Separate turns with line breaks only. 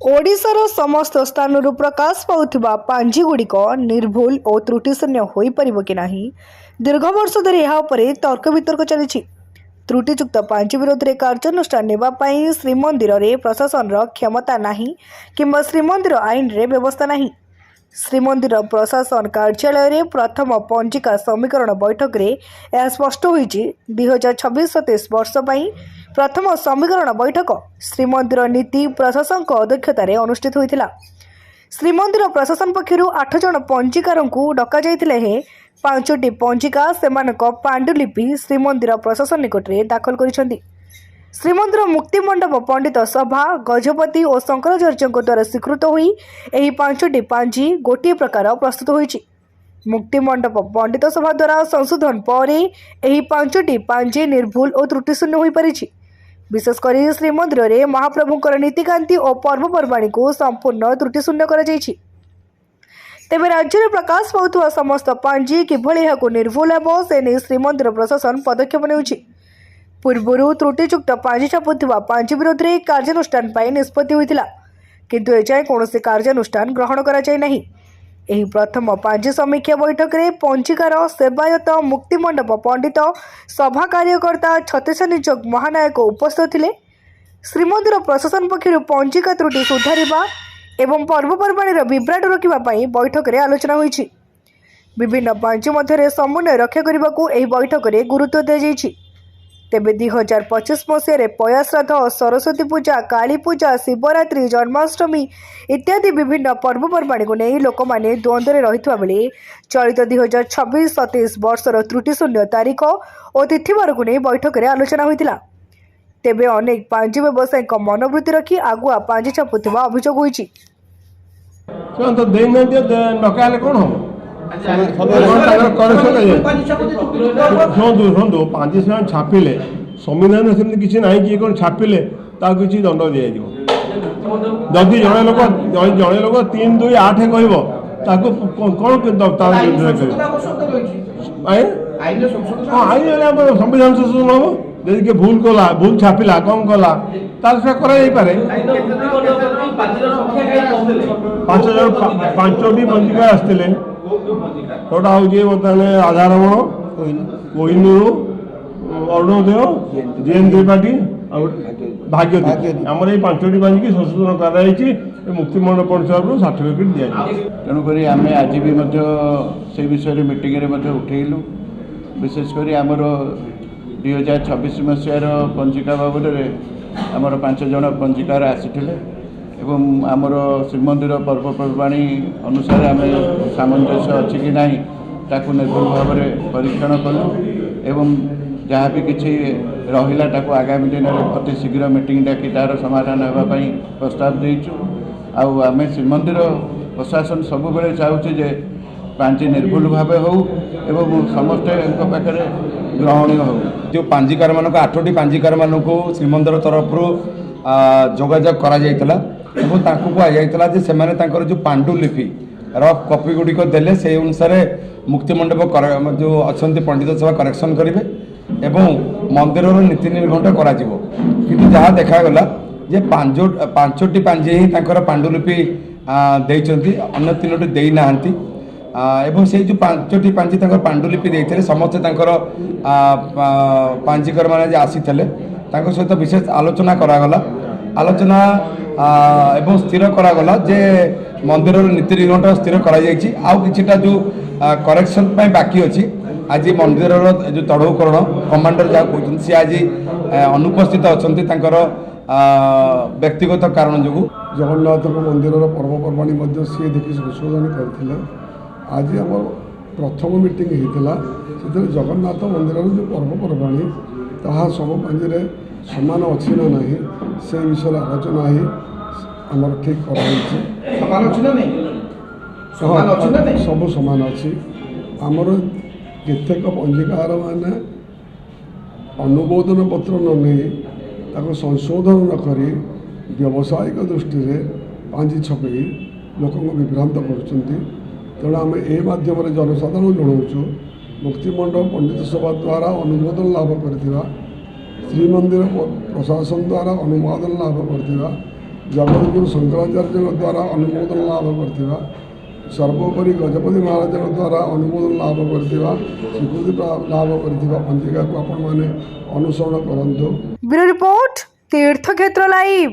ओडिशार समस्त स्थानरू प्रकाश पाउथिबा पांजीगुड़िक निर्भुल और त्रुटिशून्य होई परिबो कि नाही दीर्घ वर्ष धरि ଏହା ଉପରେ तर्क वितर्क चली। त्रुटियुक्त पांजी विरोध में कार्यानुष्ठान नेबा पई श्रीमंदिर प्रशासन क्षमता नाही किंबा श्रीमंदिर आईन रे व्यवस्था नाही। श्रीमंदिर प्रशासन कार्यालय रे प्रथम पंजिका समीकरण बैठक रे यह स्पष्ट होईछि। 2026-27 वर्ष पई प्रथम समीकरण बैठक श्रीमंदिर नीति प्रशासन अध्यक्षतार अनुष्ठित होइतिला। श्रीमंदिर प्रशासन पक्षर 8 जन पंजिकार डका जाइतिले हे 5टी पंजिका सेमानक पांडुलिपि श्रीमंदिर प्रशासन निकट में दाखल करिसेंती। श्रीमंदिर मुक्तिमंडप पंडित सभा गजपति और शंकराचार्य द्वारा स्वीकृत हुई एही 5टी पांजी गोटे प्रकार प्रस्तुत होइछि। मुक्तिमंडप पंडित सभा द्वारा संशोधन पर एही 5टी पांजी निर्भुल और त्रुटिशून्य होई परिछि। विशेषकर श्रीमंदिर में महाप्रभुंकर नीतिकांति और पर्वपर्वाणी को संपूर्ण त्रुटिशून्य कर तेबे राज्य में प्रकाश पाउथुवा समस्त पांजी किभଳି एहाको निर्भुल हेबो से नहीं श्रीमंदिर प्रशासन पदक्षेप नेउछि। पूर्व त्रुटियुक्त पांजी छापुथिबा पांजी विरोध में कार्यानुष्ठान पाई निष्पत्ति होइतिला, किंतु एजाए कौनसी कार्यानुष्ठान ग्रहण करा जाय नाही। एही प्रथम पांजी समीक्षा बैठक में पंजिकार सेवायत मुक्तिमंडप पंडित सभा कार्यकर्ता छत्तीसनिजोग महानायक उपस्थित थिले। श्रीमंदिर प्रशासन पक्षर पंजिका त्रुटि सुधारिबा एवं पर्वपर्वाणीर विभ्राट रोकिबा पई बैठक में आलोचना होईछि। विभिन्न पांजी मध्य समन्वय रक्षा करने को एही बैठक में गुरुत्व दिया जाइछि। तेबे 2025 मसीह पया श्राद्ध सरस्वती पूजा काली पूजा शिवरात्रि जन्माष्टमी इत्यादि विभिन्न पर्वपर्वाणी को नहीं लोक मैंने द्वंद्व में रही बेले चलित 2026-27 वर्षर त्रुटिशून्य तारीख और तिथिवार को नहीं बैठक में आलोचना होइतिला। तेबे अनेक पांजी व्यवसायी मनोवृत्ति रखी आगुआ पांजी छापुथिबा अभियोग होइछि।
शुणु पांजी छापिले संविधान सेमती किसी ना कि कौन छापिले किसी दंड दि जदि जड़े लोक 3-2-8 कह आईन संविधान संशोधन हम जदि किए भूल कला भूल छापिला कम कला करे 5टी पंजिका आसते छोटा हूँ बर्तमान राधारमण कोहिनूर अरुणोदय जीएन त्रिपाठी भाग्यवती आमर ये 5टी पांजिकी संशोधन कराई मुक्तिमंडप परिसर सर्टिफिकेट दि
तेणुक आम आज भी से विषय मीटिंग उठेलु। विशेषकर आमर 2026 मसीहार पंजिका बाबद आमर 5 जन पंजिकार आसी एवं आमर श्रीमंदिर पर्वपर्वाणी अनुसार आम सामंजस्य अच्छी कि नहीं ताकू निर्भुल भाव में परीक्षण कलु एवं जहाँ भी किसी रहा आगामी दिन में अति शीघ्र मीटिंग डाकी तार समाधान होगापी प्रस्ताव देचु। आम श्रीमंदिर प्रशासन सब बेले चाहूँ जे पांजी निर्भुल भाव हो एवं समस्त पाखे ग्रहणीय हो।
जो पांजिकार मान 8टी पांजिकार मान श्रीमंदिर तरफ जोगाजोग करा कहुला जो पांडुलिपि रफ कपी गुड़िक देले से अनुसार मुक्तिमंडप जो अच्छा पंडित सभा करेक्शन करेंगे एवं मंदिर नीति निर्घंट करा किंतु जहाँ देखागला जे 5टी पांजी ही पांडुलिपि देइचंती अन्य 3टी देई नाहंती एवं से जो 5टी पांजी पांडुलिपि देइथिले समस्त पांजिकर माने आसी सहित विशेष आलोचना करागला। आलोचना एवं स्थिर करागला जे मंदिर नीति निर्घंट स्थिर करा जायछि। आउ किछिटा जो करेक्शन पाई बाकी अछि आज मंदिर जो तड़ौकरण कमांडर जहाँ कहते सी आज अनुपस्थित अच्छा व्यक्तिगत कारण जो
जगन्नाथ मंदिर पर्वपर्वाणी सी देखी संशोधन करते। आज आम प्रथम मीटिंग होता से जगन्नाथ मंदिर जो पर्वपर्वाणी ताहा सब पांजी समान अच्छी ना ना से विषय आलोचना ही आमर ठीक कर सब सामान अच्छी आमर केतेक पंजिकार मैंने अनुमोदन पत्र न नहीं संशोधन न करी व्यावसायिक दृष्टि से पांजी छपे लोक विभ्रांत कर आम ए मध्यम जनसाधारण जनाऊँ मुक्तिमंडप पंडित सभा द्वारा अनुमोदन लाभ कर श्रीमंदिर प्रशासन द्वारा अनुमोदन लाभ कर जगतगुरु शंकराचार्य द्वारा अनुमोदन लाभ करथिबा सर्वोपरि गजपति महाराज द्वारा अनुमोदन लाभ करथिबा स्वीकृति लाभ करथिबा पंजिका को आपण माने अनुसरण करंतु।
ब्यूरो रिपोर्ट तीर्थक्षेत्र लाइव।